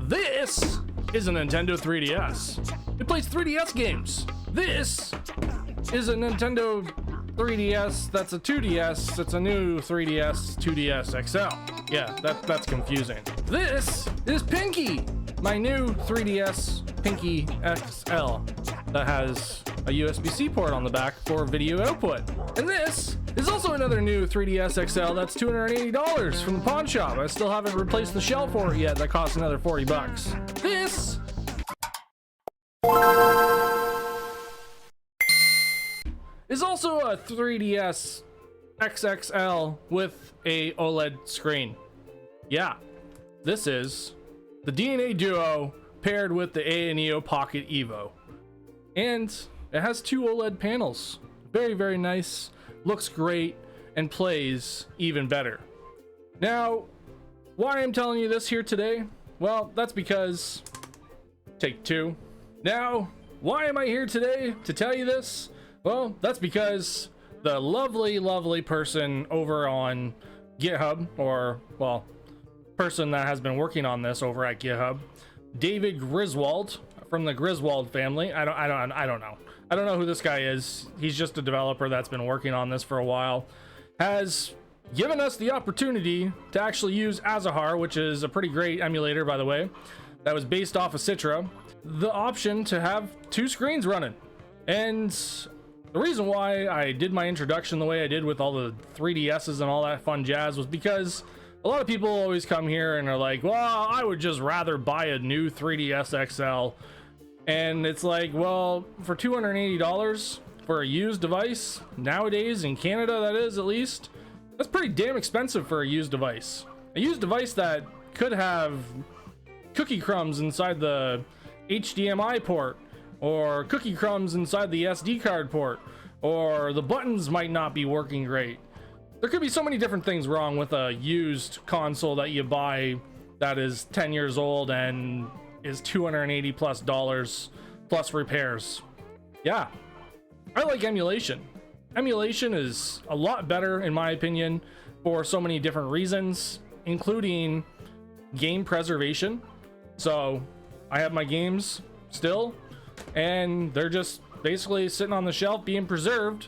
This is a Nintendo 3DS. It plays 3DS games. This is a Nintendo 3DS that's a 2DS. It's a new 3DS 2DS XL. Yeah, that's confusing. This is Pinky, my new 3DS Pinky XL that has a USB-C port on the back for video output. And this is also another new 3DS XL that's $280 from the pawn shop. I still haven't replaced the shell for it yet. That costs another 40 bucks. This is also a 3DS XXL with a OLED screen. Yeah, this is the DNA Duo paired with the AyaNeo Pocket Evo. And it has two OLED panels. Very, very nice. Looks great and plays even better. Now, why I'm telling you this here today? Well, that's because take two. Now, why am I here today to tell you this? Well, that's because the lovely person over on GitHub, or well, person that has been working on this over at GitHub, David Griswold from the Griswold family. I don't know. I don't know who this guy is. He's just a developer that's been working on this for a while. Has given us the opportunity to actually use Azahar, which is a pretty great emulator, by the way, that was based off of Citra. The option to have two screens running. And the reason why I did my introduction the way I did with all the 3DSs and all that fun jazz was because a lot of people always come here and are like, well, I would just rather buy a new 3DS XL. And it's like, well, for $280 for a used device nowadays in Canada, that is, at least, that's pretty damn expensive for a used device. A used device that could have cookie crumbs inside the HDMI port, or cookie crumbs inside the SD card port, or the buttons might not be working great. There could be so many different things wrong with a used console that you buy that is 10 years old and is $280+ plus repairs. Yeah, I like emulation. Emulation is a lot better in my opinion for so many different reasons, including game preservation. So I have my games still and they're just basically sitting on the shelf being preserved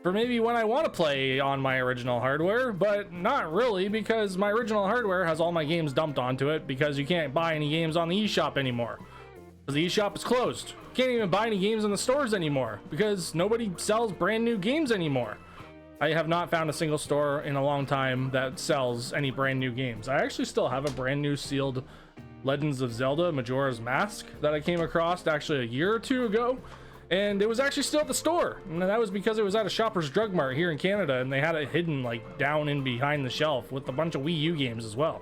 for maybe when I want to play on my original hardware, but not really, because my original hardware has all my games dumped onto it, because you can't buy any games on the eShop anymore because the eShop is closed. You can't even buy any games in the stores anymore because nobody sells brand new games anymore. I have not found a single store in a long time that sells any brand new games. I actually still have a brand new sealed Legends of Zelda Majora's Mask that I came across actually a year or two ago, and it was actually still at the store, and that was because it was at a Shoppers Drug Mart here in Canada, and they had it hidden like down in behind the shelf with a bunch of Wii U games as well.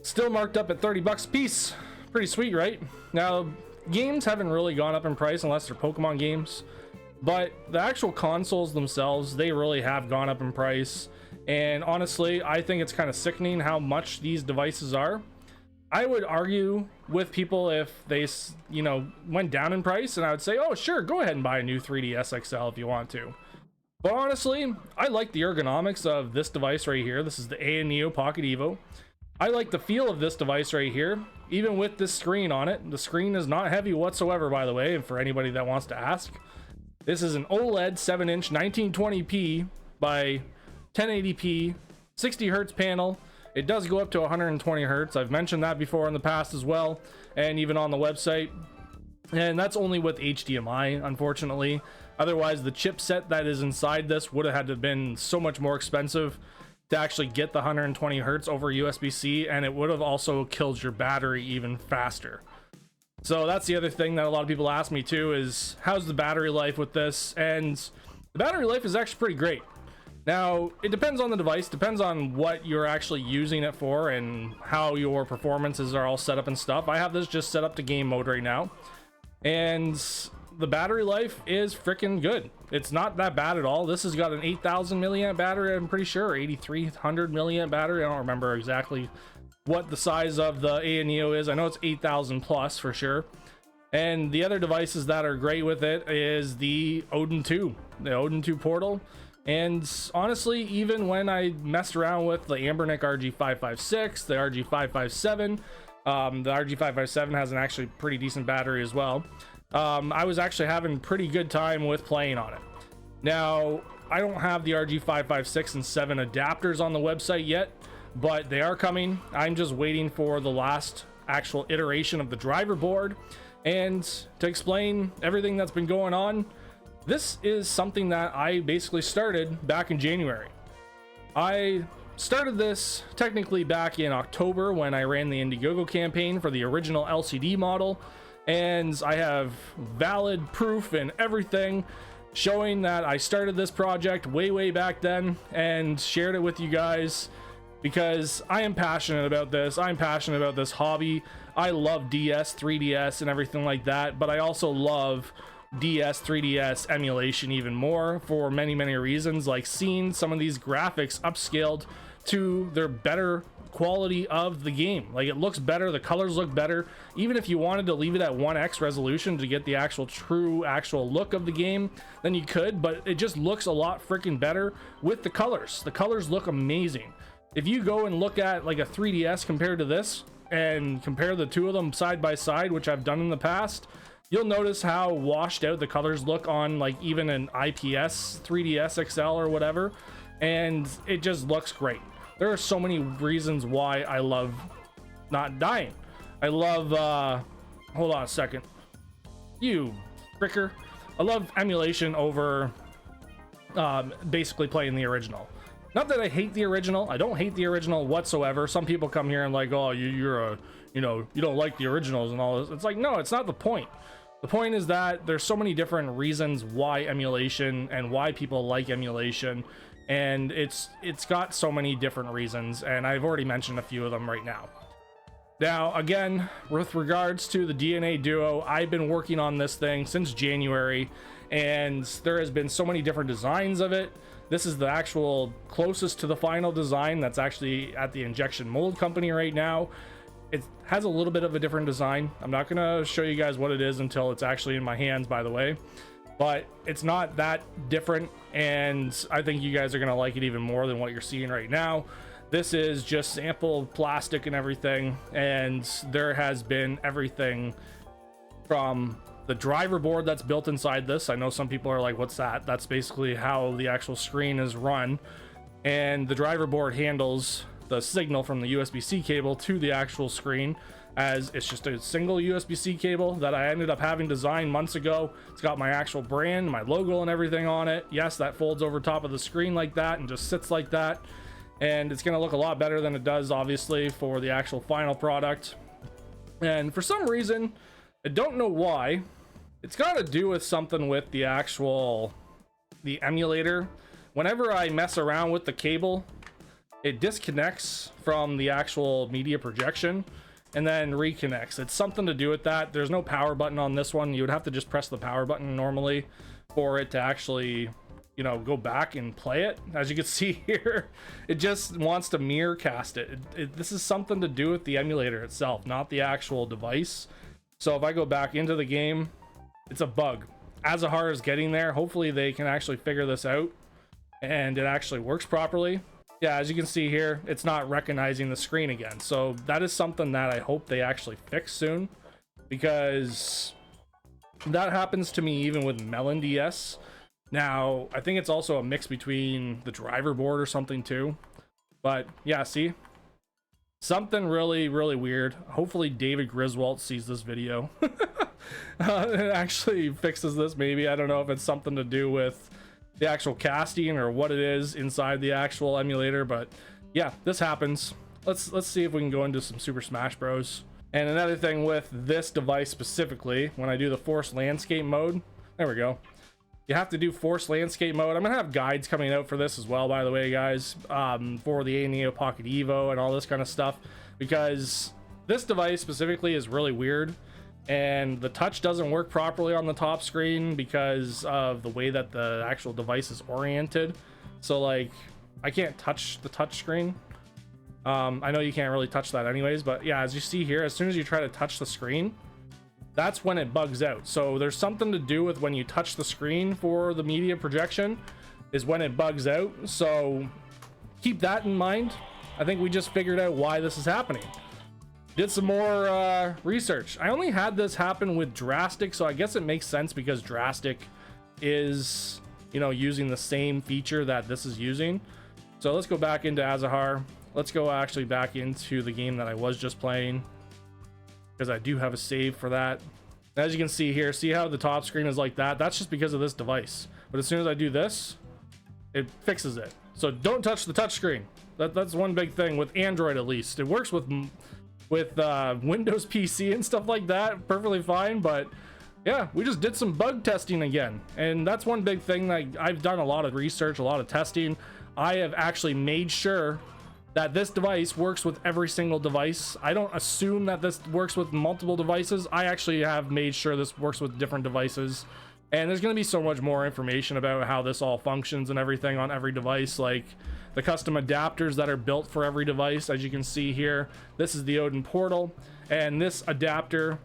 Still marked up at 30 bucks a piece. Pretty sweet, right? Now, games haven't really gone up in price unless they're Pokemon games, but the actual consoles themselves, they really have gone up in price. And honestly, I think it's kind of sickening how much these devices are. I would argue with people if they, you know, went down in price, and I would say, oh sure, go ahead and buy a new 3DS XL if you want to. But honestly, I like the ergonomics of this device right here. This is the AyaNeo Pocket Evo. I like the feel of this device right here, even with this screen on it. The screen is not heavy whatsoever, by the way, and for anybody that wants to ask. This is an OLED 7-inch 1920p by 1080p 60 hertz panel. It does go up to 120 hertz. I've mentioned that before in the past as well, and even on the website. And that's only with HDMI, unfortunately. Otherwise, the chipset that is inside this would have had to have been so much more expensive to actually get the 120 hertz over USB-C, and it would have also killed your battery even faster. So that's the other thing that a lot of people ask me too, is how's the battery life with this? And the battery life is actually pretty great. Now, it depends on the device, depends on what you're actually using it for and how your performances are all set up and stuff. I have this just set up to game mode right now, and the battery life is freaking good. It's not that bad at all. This has got an 8,000 milliamp battery, I'm pretty sure, 8,300 milliamp battery. I don't remember exactly what the size of the AyaNeo is. I know it's 8,000 plus for sure. And the other devices that are great with it is the Odin 2, the Odin 2 portal. And honestly, even when I messed around with the Ambernic RG556, the RG557, The RG557 has an actually pretty decent battery as well. I was actually having pretty good time with playing on it. Now, I don't have the RG556 and 7 adapters on the website yet, but they are coming. I'm just waiting for the last actual iteration of the driver board. And to explain everything that's been going on, this is something that I basically started back in January. I started this technically back in October when I ran the Indiegogo campaign for the original LCD model, and I have valid proof and everything showing that I started this project way back then and shared it with you guys because I am passionate about this. I'm passionate about this hobby. I love DS, 3DS, and everything like that, but I also love DS, 3DS emulation even more for many reasons, like seeing some of these graphics upscaled to their better quality of the game. Like, it looks better, the colors look better. Even if you wanted to leave it at 1x resolution to get the actual actual look of the game, then you could, but it just looks a lot freaking better with the colors. The colors look amazing. If you go and look at like a 3DS compared to this and compare the two of them side by side, which I've done in the past, you'll notice how washed out the colors look on like even an IPS 3DS XL or whatever, and it just looks great. There are so many reasons why I love not dying. I love hold on a second, you fricker. I love emulation over basically playing the original. Not that I hate the original. I don't hate the original whatsoever. Some people come here and like, oh, you're a, you know, you don't like the originals and all this. It's like, no, it's not the point. The point is that there's so many different reasons why emulation and why people like emulation, and it's got so many different reasons, and I've already mentioned a few of them right now. Now, again, with regards to the DNA Duo, I've been working on this thing since January, and there has been so many different designs of it. This is the actual closest to the final design that's actually at the injection mold company right now. It has a little bit of a different design. I'm not gonna show you guys what it is until it's actually in my hands, by the way, but it's not that different, and I think you guys are gonna like it even more than what you're seeing right now. This is just sample plastic and everything, and there has been everything from the driver board that's built inside this. I know some people are like, what's that? That's basically how the actual screen is run, and the driver board handles the signal from the USB-C cable to the actual screen, as it's just a single USB-C cable that I ended up having designed months ago. It's got my actual brand, my logo and everything on it. Yes, that folds over top of the screen like that and just sits like that, and it's gonna look a lot better than it does obviously for the actual final product. And for some reason, I don't know why, it's got to do with something with the emulator. Whenever I mess around with the cable, it disconnects from the actual media projection and then reconnects. It's something to do with that. There's no power button on this one. You would have to just press the power button normally for it to actually, you know, go back and play it. As you can see here, it just wants to mirror cast it. This is something to do with the emulator itself, not the actual device. So if I go back into the game, it's a bug. Azahar is getting there. Hopefully they can actually figure this out and it actually works properly. Yeah, as you can see here, it's not recognizing the screen again. So that is something that I hope they actually fix soon, because that happens to me even with Melon DS. Now, I think it's also a mix between the driver board or something too. But yeah, see? Something really weird. Hopefully David Griswold sees this video. It actually fixes this, maybe. I don't know if it's something to do with the actual casting or what it is inside the actual emulator, but yeah, this happens. Let's see if we can go into some Super Smash Bros. And another thing with this device specifically, when I do the Forced Landscape mode, there we go. You have to do Forced Landscape mode. I'm gonna have guides coming out for this as well, by the way, guys, for the AyaNeo Pocket Evo and all this kind of stuff, because this device specifically is really weird, and the touch doesn't work properly on the top screen because of the way that the actual device is oriented. So like, I can't touch the touch screen. I know you can't really touch that anyways, but yeah, as you see here, as soon as you try to touch the screen, that's when it bugs out. So there's something to do with when you touch the screen for the media projection is when it bugs out. So keep that in mind. I think we just figured out why this is happening. did some more research. I only had this happen with Drastic, so I guess it makes sense because Drastic is, you know, using the same feature that this is using. So let's go back into Azahar. Let's go actually back into the game that I was just playing, because I do have a save for that. As you can see here, see how the top screen is like that? That's just because of this device. But as soon as I do this, it fixes it. So don't touch the touch screen. That's one big thing with Android, at least. It works with Windows PC and stuff like that perfectly fine, but yeah, we just did some bug testing again, and that's one big thing that I've done a lot of research, a lot of testing. I have actually made sure that this device works with every single device. I don't assume that this works with multiple devices. I actually have made sure this works with different devices, and there's going to be so much more information about how this all functions and everything on every device, like the custom adapters that are built for every device. As you can see here, this is the Odin portal, and this adapter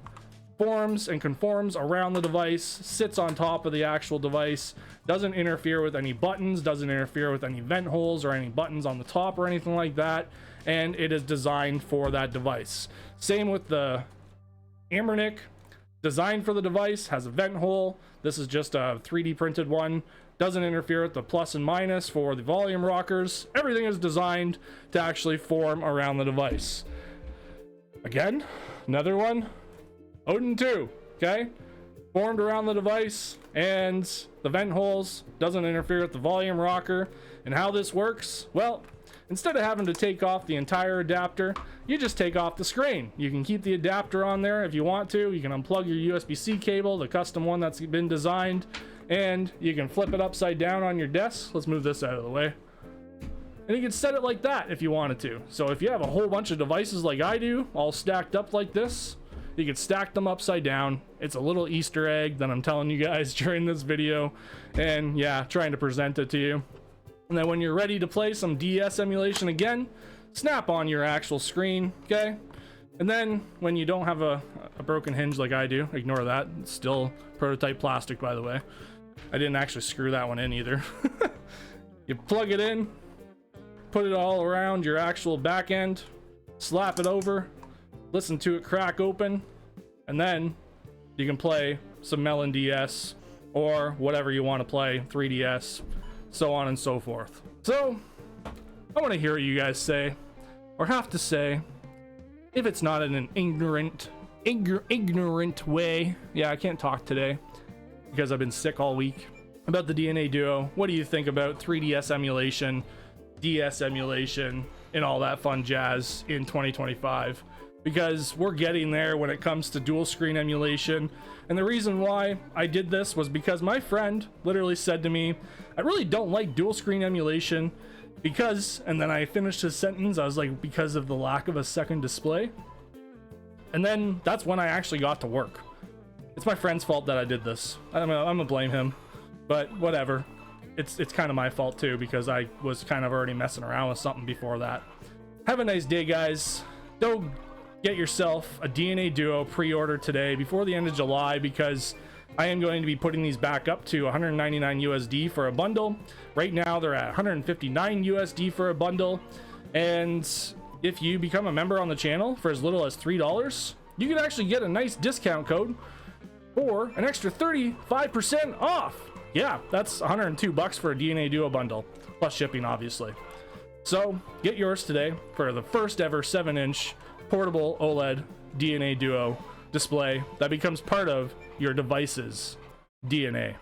forms and conforms around the device, sits on top of the actual device, doesn't interfere with any buttons, doesn't interfere with any vent holes or any buttons on the top or anything like that, and it is designed for that device. Same with the Amernic, designed for the device, has a vent hole. This is just a 3D printed one, doesn't interfere with the plus and minus for the volume rockers. Everything is designed to actually form around the device. Again, another one, Odin 2, okay? Formed around the device, and the vent holes, doesn't interfere with the volume rocker. And how this works, well, instead of having to take off the entire adapter, you just take off the screen. You can keep the adapter on there if you want to. You can unplug your USB-C cable, the custom one that's been designed, and you can flip it upside down on your desk. Let's move this out of the way. And you can set it like that if you wanted to. So if you have a whole bunch of devices like I do, all stacked up like this, you can stack them upside down. It's a little Easter egg that I'm telling you guys during this video, and yeah, trying to present it to you. And then when you're ready to play some DS emulation again, snap on your actual screen, okay? And then when you don't have a broken hinge like I do, ignore that. It's still prototype plastic, by the way. I didn't actually screw that one in either. You plug it in, put it all around your actual back end, slap it over, listen to it crack open, and then you can play some Melon DS or whatever you want to play, 3DS, so on and so forth. So I want to hear what you guys say, or have to say, if it's not in an ignorant way. Yeah, I can't talk today because I've been sick all week. About the DNA Duo, what do you think about 3DS emulation, DS emulation, and all that fun jazz in 2025? Because we're getting there when it comes to dual screen emulation. And the reason why I did this was because my friend literally said to me, I really don't like dual screen emulation because, and then I finished his sentence, I was like, because of the lack of a second display. And then that's when I actually got to work. It's my friend's fault that I did this. I'm gonna blame him, but whatever. It's kind of my fault too, because I was kind of already messing around with something before that. Have a nice day, guys. Don't get yourself a DNA Duo pre-order today before the end of July, because I am going to be putting these back up to 199 USD for a bundle. Right now they're at 159 USD for a bundle, and if you become a member on the channel for as little as $3, you can actually get a nice discount code for an extra 35% off. Yeah, that's 102 bucks for a DNA Duo bundle, plus shipping obviously. So get yours today for the first ever 7-inch portable OLED DNA Duo display that becomes part of your device's DNA.